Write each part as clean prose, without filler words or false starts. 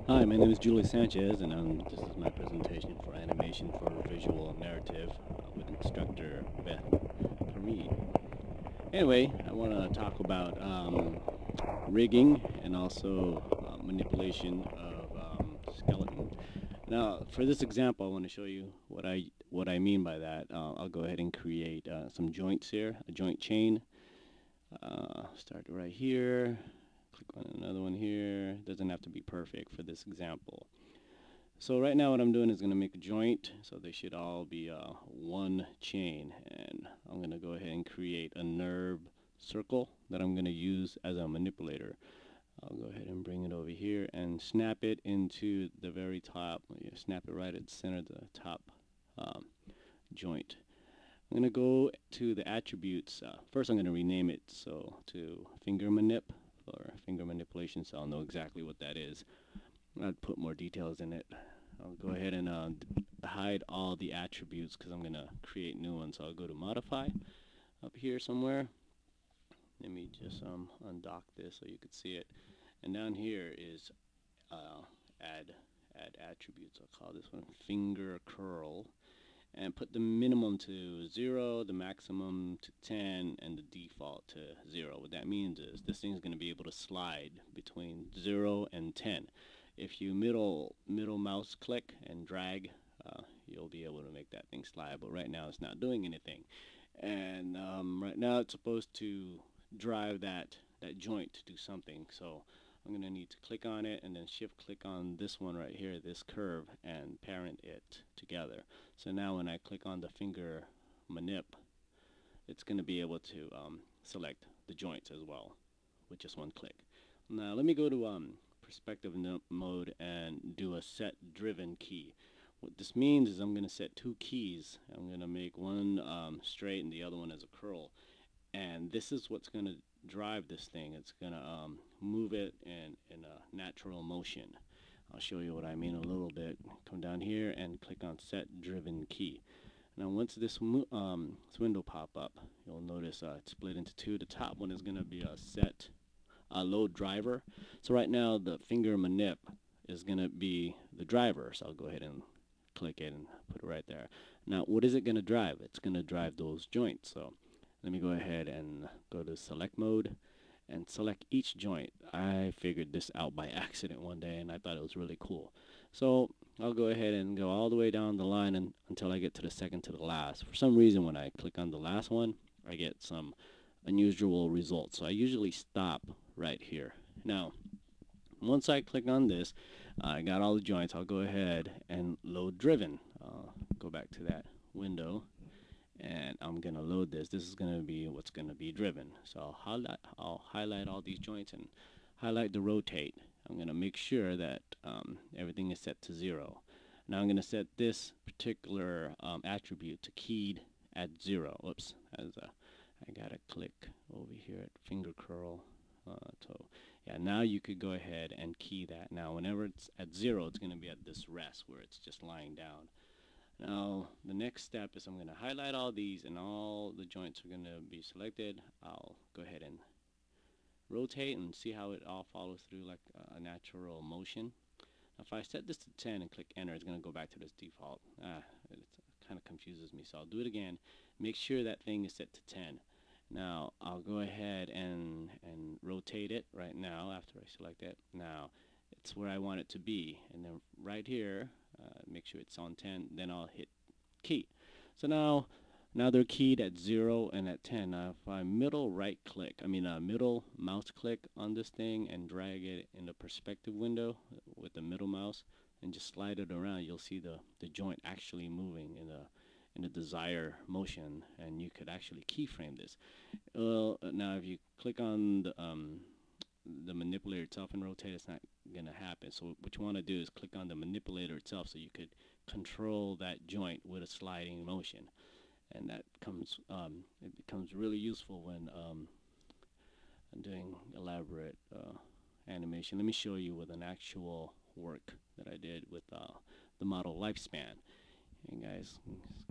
Hi, my name is Julius Sanchez, and this is my presentation for animation for visual narrative with instructor Beth Parid. Anyway, I want to talk about rigging and also manipulation of skeleton. Now, for this example, I want to show you what I mean by that. I'll go ahead and create some joints here, a joint chain. Start right here. Click on another one here. Doesn't have to be perfect for this example. So right now what I'm doing is going to make a joint, so they should all be one chain, and I'm going to go ahead and create a nerve circle that I'm going to use as a manipulator. I'll go ahead and bring it over here and snap it into the very top. Snap it right at the center of the top um, joint. I'm going to go to the attributes. First I'm going to rename it so to finger manip or finger manipulation, so I'll know exactly what that is. I'd put more details in it. I'll go ahead and hide all the attributes because I'm going to create new ones. So I'll go to modify up here somewhere. Let me just undock this so you could see it. And down here is add attributes. I'll call this one finger curl and put the minimum to 0, the maximum to 10, and the default to 0. What that means is this thing is going to be able to slide between 0 and 10. If you middle mouse click and drag, you'll be able to make that thing slide. But right now it's not doing anything, and right now it's supposed to drive that joint to do something. So I'm going to need to click on it and then shift click on this one right here, this curve, and parent it together. So now when I click on the finger manip, it's going to be able to select the joints as well with just one click. Now let me go to perspective mode and do a set driven key. What this means is I'm going to set two keys. I'm going to make one straight and the other one as a curl. And this is what's going to drive this thing. It's going to move it in a natural motion. I'll show you what I mean a little bit. Come down here and click on set driven key. Now once this window pop up, you'll notice it's split into two. The top one is going to be a set load driver. So right now the finger manip is going to be the driver. So I'll go ahead and click it and put it right there. Now what is it going to drive? It's going to drive those joints. So let me go ahead and go to select mode and select each joint. I figured this out by accident one day and I thought it was really cool. So I'll go ahead and go all the way down the line until I get to the second to the last. For some reason when I click on the last one, I get some unusual results. So I usually stop right here. Now, once I click on this, I got all the joints. I'll go ahead and load driven. Go back to that window and I'm going to load this. This is going to be what's going to be driven. So I'll highlight all these joints and highlight the rotate. I'm going to make sure that everything is set to 0. Now I'm going to set this particular attribute to keyed at 0. Whoops, I got to click over here at finger curl. So yeah, now you could go ahead and key that. Now whenever it's at 0, it's going to be at this rest where it's just lying down. Now the next step is I'm going to highlight all these and all the joints are going to be selected. I'll go ahead and rotate and see how it all follows through like a natural motion. Now if I set this to 10 and click enter, it's going to go back to this default. It kind of confuses me, so I'll do it again. Make sure that thing is set to 10. Now I'll go ahead and rotate it right now after I select it. Now it's where I want it to be, and then right here make sure it's on 10, then I'll hit key. So now they're keyed at 0 and at 10. Now if I middle mouse click on this thing and drag it in the perspective window with the middle mouse and just slide it around, you'll see the joint actually moving in a desired motion, and you could actually keyframe this. Well, now if you click on the manipulator itself and rotate, it's not going to happen. So what you want to do is click on the manipulator itself so you could control that joint with a sliding motion, and that comes it becomes really useful when doing elaborate animation. Let me show you with an actual work that I did with the model lifespan. And guys,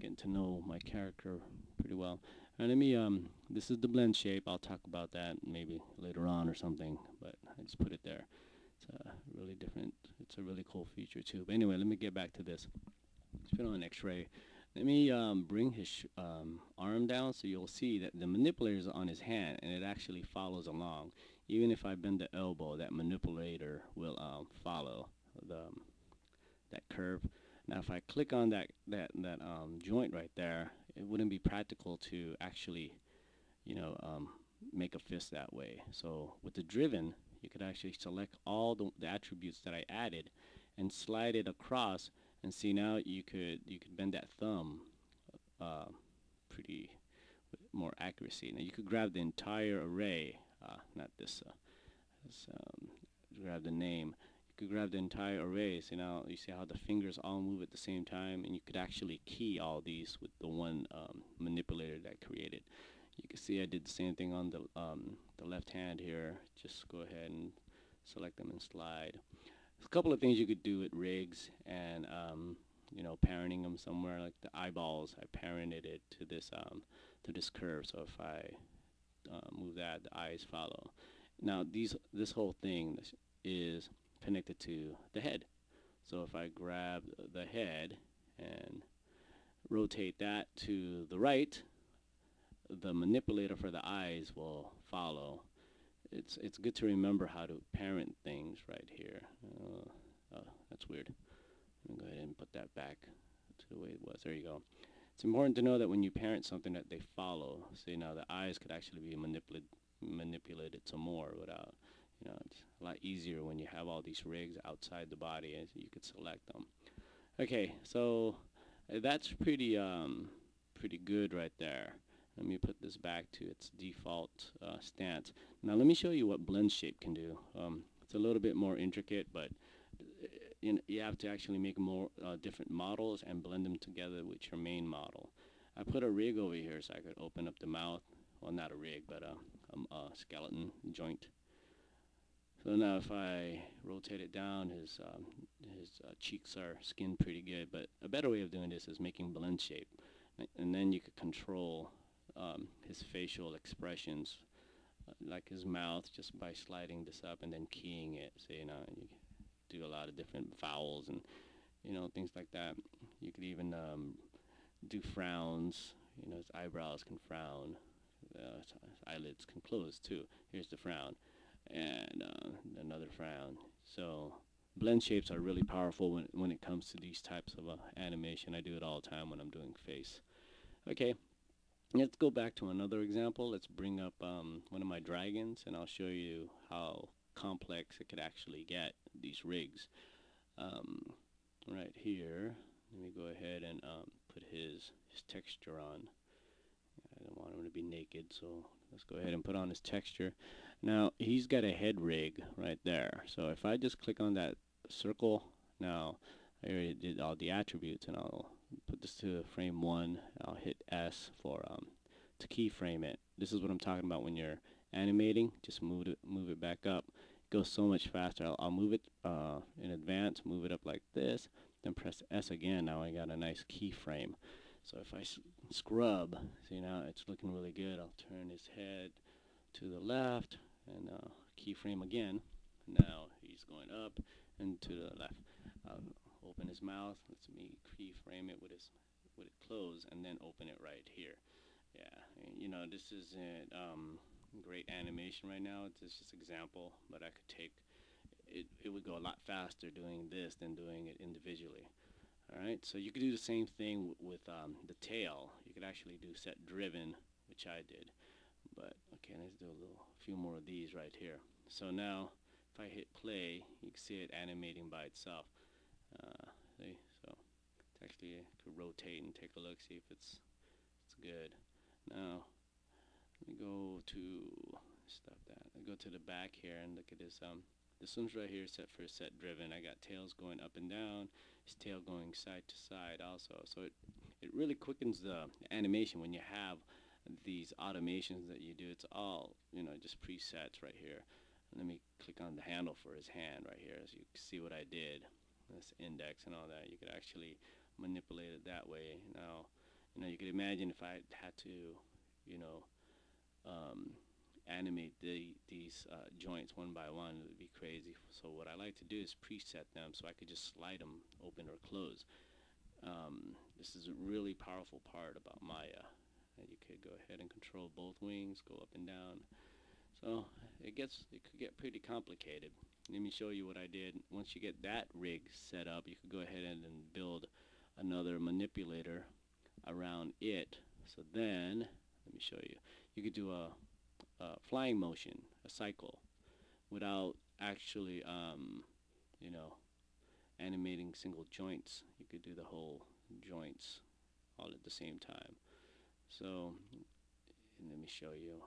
getting to know my character pretty well. And let me this is the blend shape. I'll talk about that maybe later on or something, but I just put it there. It's really different. It's a really cool feature too. But anyway, let me get back to this. Let's put on an X-ray. Let me bring his arm down so you'll see that the manipulator is on his hand and it actually follows along. Even if I bend the elbow, that manipulator will follow the that curve. Now, if I click on that joint right there, it wouldn't be practical to actually, you know, make a fist that way. So with the driven, you could actually select all the attributes that I added and slide it across, and see now you could bend that thumb uh, pretty with more accuracy. Now you could grab the entire array, not this, this grab the name. You could grab the entire array. So now you see how the fingers all move at the same time, and you could actually key all these with the one manipulator that I created. You can see I did the same thing on the left hand here. Just go ahead and select them and slide. There's a couple of things you could do with rigs and you know, parenting them somewhere. Like the eyeballs, I parented it to this curve. So if I move that, the eyes follow. Now this whole thing is connected to the head. So if I grab the head and rotate that to the right, the manipulator for the eyes will follow. It's good to remember how to parent things right here. That's weird. Let me go ahead and put that back to the way it was. There you go. It's important to know that when you parent something that they follow. See, now the eyes could actually be manipulated some more without, you know, it's a lot easier when you have all these rigs outside the body and you could select them. Okay, so that's pretty good right there. Let me put this back to its default stance. Now let me show you what blend shape can do. It's a little bit more intricate, but you have to actually make more different models and blend them together with your main model. I put a rig over here so I could open up the mouth. Well, not a rig, but a skeleton joint. So now if I rotate it down, his cheeks are skinned pretty good. But a better way of doing this is making blend shape. And then you could control his facial expressions, like his mouth, just by sliding this up and then keying it. So, you know, you do a lot of different vowels and, you know, things like that. You could even do frowns. You know, his eyebrows can frown. His eyelids can close too. Here's the frown. And another frown. So blend shapes are really powerful when it comes to these types of animation. I do it all the time when I'm doing face. Okay, let's go back to another example. Let's bring up one of my dragons, and I'll show you how complex it could actually get, these rigs. Right here, let me go ahead and put his texture on. I don't want him to be naked, so let's go ahead and put on his texture. Now, he's got a head rig right there. So if I just click on that circle, now I already did all the attributes, and I'll put this to frame 1. I'll hit S for to keyframe it. This is what I'm talking about when you're animating. Just move it back up. It goes so much faster. I'll move it in advance, move it up like this, then press S again. Now I got a nice keyframe. So if I scrub, see now it's looking really good. I'll turn his head to the left and keyframe again. Now he's going up and to the left. I'll open his mouth. Let's me keyframe it with it closed and then open it right here. Yeah, you know, this isn't great animation right now. It's just example, but I could take it. It would go a lot faster doing this than doing it individually. Alright, so you could do the same thing with the tail. You could actually do set driven, which I did. But okay, let's do a few more of these right here. So now, if I hit play, you can see it animating by itself. See, so it's actually could rotate and take a look, see if it's good. Now, let me go to stop that. I go to the back here and look at this. This one's right here set for set driven. I got tails going up and down, his tail going side to side also. So it really quickens the animation when you have these automations that you do. It's all, you know, just presets right here. Let me click on the handle for his hand right here, so you can see what I did. This index and all that. You could actually manipulate it that way. Now, you know, you could imagine if I had to, you know, animate these joints one by one. It would be crazy. So what I like to do is preset them so I could just slide them open or close. This is a really powerful part about Maya. And you could go ahead and control both wings, go up and down. So it could get pretty complicated. Let me show you what I did. Once you get that rig set up, you could go ahead and build another manipulator around it. So then, let me show you. You could do a flying motion, a cycle, without actually, you know, animating single joints. You could do the whole joints all at the same time. So, let me show you.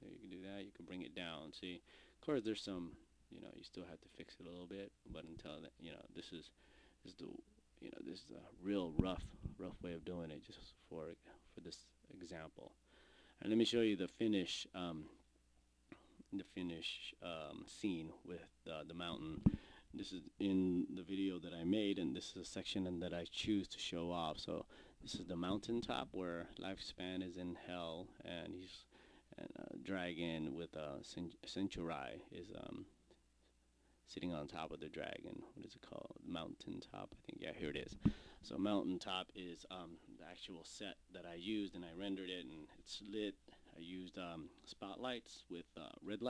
There you can do that. You can bring it down. See, of course, there's some, you still have to fix it a little bit, but until that, this is a real rough way of doing it, just for this example. And let me show you the finish scene with the mountain. This is in the video that I made, and this is a section that I choose to show off. So this is the mountaintop where Lifespan is in hell, and he's dragon with Centurai is sitting on top of the dragon. What is it called? Mountaintop, I think. Yeah, here it is. So mountaintop is the actual set that I used, and I rendered it, and it's lit. I used spotlights with red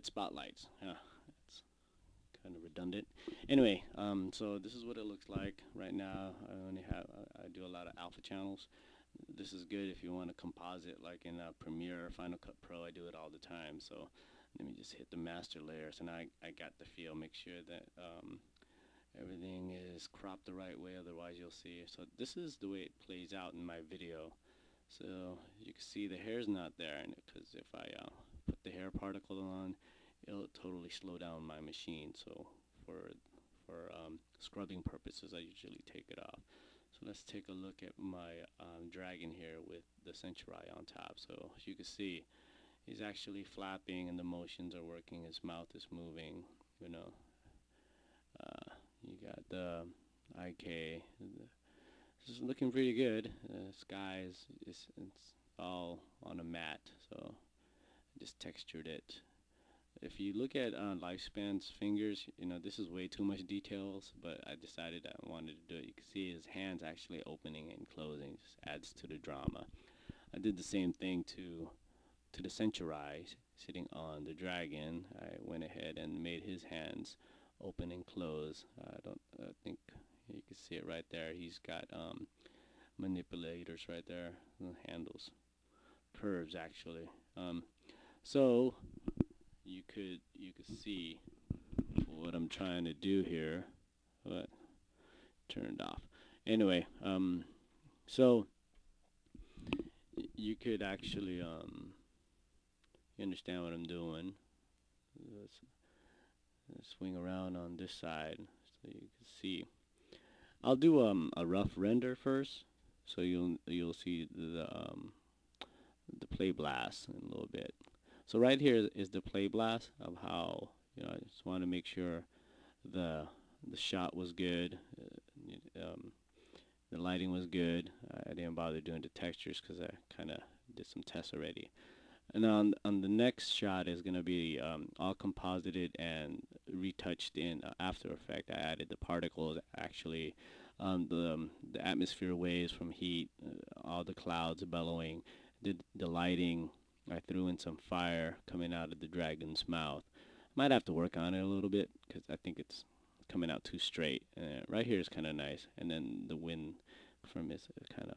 spotlights. Yeah, it's kind of redundant. Anyway, so this is what it looks like right now. I do a lot of alpha channels. This is good if you want to composite, like in Premiere or Final Cut Pro. I do it all the time. So let me just hit the master layers, and I got the feel. Make sure that everything is cropped the right way, otherwise you'll see. So this is the way it plays out in my video. So you can see the hair's not there, because if I put the hair particle on, it'll totally slow down my machine. So for scrubbing purposes, I usually take it off. So let's take a look at my dragon here with the Centurai on top. So as you can see, he's actually flapping and the motions are working. His mouth is moving. You got the IK. This is looking pretty good. The sky it's all on a matte, so I just textured it. If you look at Lifespan's fingers, this is way too much details, but I decided I wanted to do it. You can see his hands actually opening and closing. Just adds to the drama. I did the same thing to the Centurai sitting on the dragon. I went ahead and made his hands open and close. I think you can see it right there. He's got manipulators right there, handles, curves actually. So you could see what I'm trying to do here, but turned off. Anyway, so you could actually you understand what I'm doing. Let's swing around on this side so you can see. I'll do a rough render first, so you'll see the play blast in a little bit. So right here is the play blast of how, I just want to make sure the shot was good, the lighting was good. I didn't bother doing the textures because I kind of did some tests already. And on the next shot is going to be all composited and retouched in After Effects. I added the particles, actually, the atmosphere waves from heat, all the clouds bellowing, the lighting. I threw in some fire coming out of the dragon's mouth. Might have to work on it a little bit because I think it's coming out too straight. Right here is kind of nice, and then the wind from it kind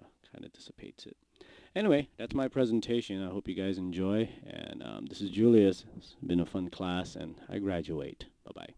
of dissipates it. Anyway, that's my presentation. I hope you guys enjoy. And this is Julius. It's been a fun class, and I graduate. Bye-bye.